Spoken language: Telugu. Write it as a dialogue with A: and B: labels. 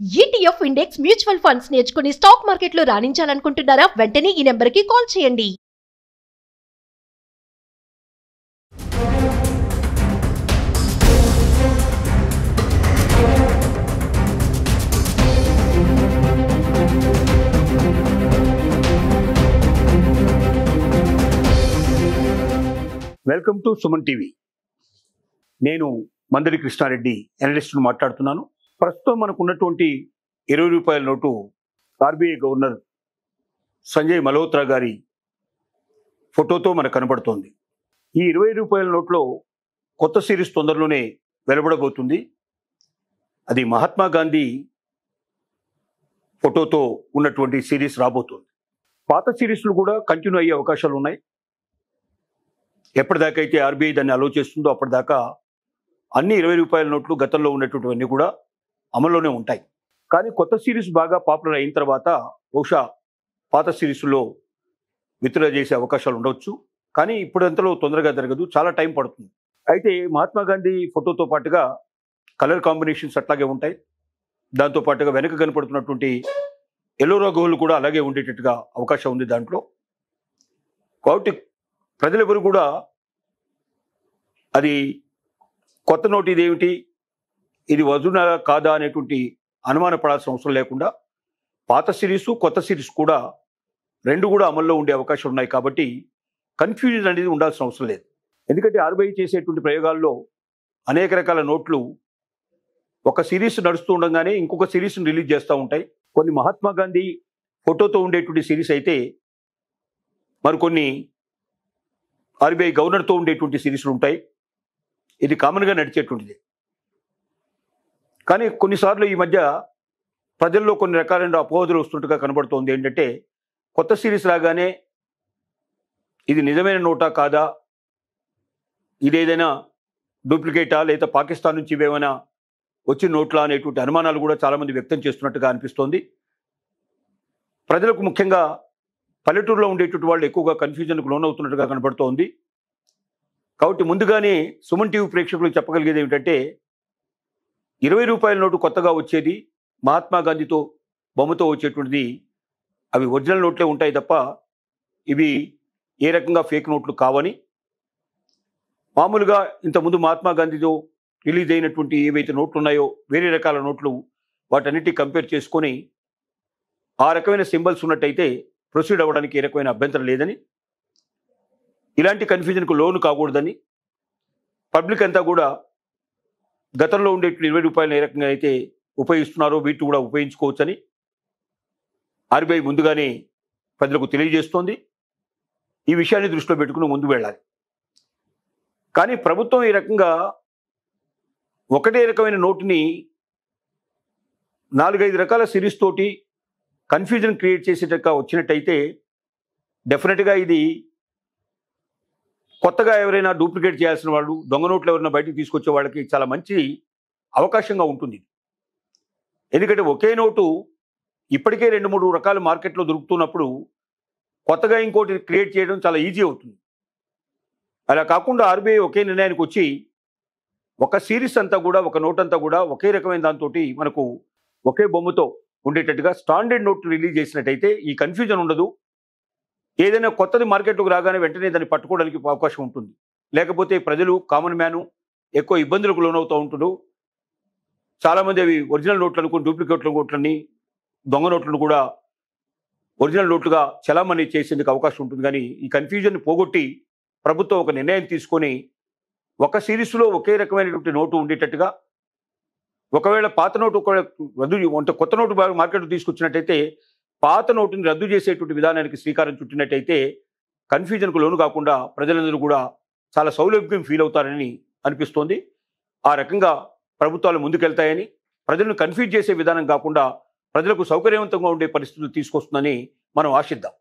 A: ETF ఇండెక్స్ మ్యూచువల్ ఫండ్స్ నేర్చుకుని స్టాక్ మార్కెట్లో రాణించాలనుకుంటున్నారా? వెంటనే ఈ నెంబర్కి కాల్ చేయండి.
B: Welcome to Suman TV. నేను మందరి కృష్ణారెడ్డి అనలిస్ట్ను మాట్లాడుతున్నాను. ప్రస్తుతం మనకు ఉన్నటువంటి 20 రూపాయల note RBI governor Sanjay Malhotra గారి ఫోటోతో మనకు కనబడుతోంది. ఈ 20 రూపాయల నోట్లో కొత్త సిరీస్ తొందరలోనే వెలువడబోతుంది. అది మహాత్మా గాంధీ ఫోటోతో ఉన్నటువంటి సిరీస్ రాబోతుంది. పాత సిరీస్లు కూడా కంటిన్యూ అయ్యే అవకాశాలు ఉన్నాయి. ఎప్పటిదాకా అయితే ఆర్బీఐ దాన్ని అలో చేస్తుందో అప్పటిదాకా అన్ని 20 రూపాయల నోట్లు గతంలో ఉన్నటువంటివన్నీ కూడా అమల్లోనే ఉంటాయి. కానీ కొత్త సిరీస్ బాగా పాపులర్ అయిన తర్వాత బహుశా పాత సిరీస్లో విత్డ్రా చేసే అవకాశాలు ఉండవచ్చు. కానీ ఇప్పుడంతలో తొందరగా జరగదు, చాలా టైం పడుతుంది. అయితే మహాత్మా గాంధీ ఫోటోతో పాటుగా కలర్ కాంబినేషన్స్ అట్లాగే ఉంటాయి. దాంతో పాటుగా వెనక కనపడుతున్నటువంటి ఎల్లో రంగులు కూడా అలాగే ఉండేటట్టుగా అవకాశం ఉంది దాంట్లో. కాబట్టి ప్రజలెవరు కూడా అది కొత్త నోటు ఇదేమిటి, ఇది వజునా కాదా అనేటువంటి అనుమానపడాల్సిన అవసరం లేకుండా పాత సిరీసు కొత్త సిరీస్ కూడా రెండు కూడా అమల్లో ఉండే అవకాశం ఉన్నాయి. కాబట్టి కన్ఫ్యూజన్ అనేది ఉండాల్సిన అవసరం లేదు. ఎందుకంటే ఆర్బీఐ చేసేటువంటి ప్రయోగాల్లో అనేక రకాల నోట్లు ఒక సిరీస్ నడుస్తూ ఉండగానే ఇంకొక సిరీస్ని రిలీజ్ చేస్తూ ఉంటాయి. కొన్ని మహాత్మా గాంధీ ఫోటోతో ఉండేటువంటి సిరీస్ అయితే మరికొన్ని ఆర్బీఐ గవర్నర్తో ఉండేటువంటి సిరీస్లు ఉంటాయి. ఇది కామన్గా నడిచేటువంటిది. కానీ కొన్నిసార్లు ఈ మధ్య ప్రజల్లో కొన్ని రకాలైన అపోహలు వస్తున్నట్టుగా కనబడుతోంది. ఏంటంటే కొత్త సిరీస్ రాగానే ఇది నిజమైన నోటా కాదా, ఇదేదైనా డూప్లికేటా లేదా పాకిస్తాన్ నుంచి ఇవేమైనా వచ్చిన నోట్లా అనేటువంటి అనుమానాలు కూడా చాలామంది వ్యక్తం చేస్తున్నట్టుగా అనిపిస్తోంది. ప్రజలకు ముఖ్యంగా పల్లెటూరులో ఉండేటువంటి వాళ్ళు ఎక్కువగా కన్ఫ్యూజన్కు లోనవుతున్నట్టుగా కనబడుతోంది. కాబట్టి ముందుగానే సుమన్ టీవీ ప్రేక్షకులకు చెప్పగలిగేది ఏమిటంటే 20 రూపాయల నోటు కొత్తగా వచ్చేది మహాత్మా గాంధీతో బొమ్మతో వచ్చేటువంటిది అవి ఒరిజినల్ నోట్లే ఉంటాయి తప్ప ఇవి ఏ రకంగా ఫేక్ నోట్లు కావని, మామూలుగా ఇంతకుముందు మహాత్మా గాంధీతో రిలీజ్ అయినటువంటి ఏవైతే నోట్లు ఉన్నాయో వేరే రకాల నోట్లు వాటన్నిటి కంపేర్ చేసుకొని ఆ రకమైన సింబల్స్ ఉన్నట్టయితే ప్రొసీడ్ అవ్వడానికి ఏ రకమైన అభ్యంతరం లేదని, ఇలాంటి కన్ఫ్యూజన్కు లోను కాకూడదని, పబ్లిక్ అంతా కూడా గతంలో ఉండే 20 రూపాయలు ఏ రకంగా అయితే ఉపయోగిస్తున్నారో వీటిని కూడా ఉపయోగించుకోవచ్చని ఆర్బీఐ ముందుగానే ప్రజలకు తెలియజేస్తోంది. ఈ విషయాన్ని దృష్టిలో పెట్టుకుని ముందు వెళ్ళాలి. కానీ ప్రభుత్వం ఈ రకంగా ఒకటే రకమైన నోటుని 4-5 రకాల సిరీస్ తోటి కన్ఫ్యూజన్ క్రియేట్ చేసేటట్టుగా వచ్చినట్టయితే డెఫినెట్గా ఇది కొత్తగా ఎవరైనా డూప్లికేట్ చేయాల్సిన వాళ్ళు, దొంగ నోట్లు ఎవరైనా బయటకు తీసుకొచ్చే వాళ్ళకి చాలా మంచి అవకాశంగా ఉంటుంది. ఎందుకంటే ఒకే నోటు ఇప్పటికే 2-3 రకాల మార్కెట్లో దొరుకుతున్నప్పుడు కొత్తగా ఇంకోటి క్రియేట్ చేయడం చాలా ఈజీ అవుతుంది. అలా కాకుండా ఆర్బీఐ ఒకే నిర్ణయానికి వచ్చి ఒక సిరీస్ అంతా కూడా, ఒక నోట్ అంతా కూడా ఒకే రకమైన దాంతో మనకు ఒకే బొమ్మతో ఉండేటట్టుగా స్టాండర్డ్ నోట్ రిలీజ్ చేసినట్టయితే ఈ కన్ఫ్యూజన్ ఉండదు. ఏదైనా కొత్తది మార్కెట్లోకి రాగానే వెంటనే దాన్ని పట్టుకోవడానికి అవకాశం ఉంటుంది. లేకపోతే ప్రజలు, కామన్ మ్యాను ఎక్కువ ఇబ్బందులకు లోనవుతూ ఉంటారు. చాలామంది అవి ఒరిజినల్ నోట్లు అనుకుని డూప్లికేట్ నోట్లని, దొంగ నోట్లను కూడా ఒరిజినల్ నోట్లుగా చలామణి చేసేందుకు అవకాశం ఉంటుంది. కానీ ఈ కన్ఫ్యూజన్ పోగొట్టి ప్రభుత్వం ఒక నిర్ణయం తీసుకొని ఒక సిరీస్లో ఒకే రకమైనటువంటి నోటు ఉండేటట్టుగా, ఒకవేళ పాత నోటు రద్దు అంటే కొత్త నోటు మార్కెట్ తీసుకొచ్చినట్టయితే పాత నోటుని రద్దు చేసేటువంటి విధానానికి శ్రీకారం చుట్టినట్టయితే కన్ఫ్యూజన్కు లోను కాకుండా ప్రజలందరూ కూడా చాలా సౌలభ్యం ఫీల్ అవుతారని అనిపిస్తోంది. ఆ రకంగా ప్రభుత్వాలు ముందుకెళ్తాయని, ప్రజలను కన్ఫ్యూజ్ చేసే విధానం కాకుండా ప్రజలకు సౌకర్యవంతంగా ఉండే పరిస్థితులు తీసుకొస్తుందని మనం ఆశిద్దాం.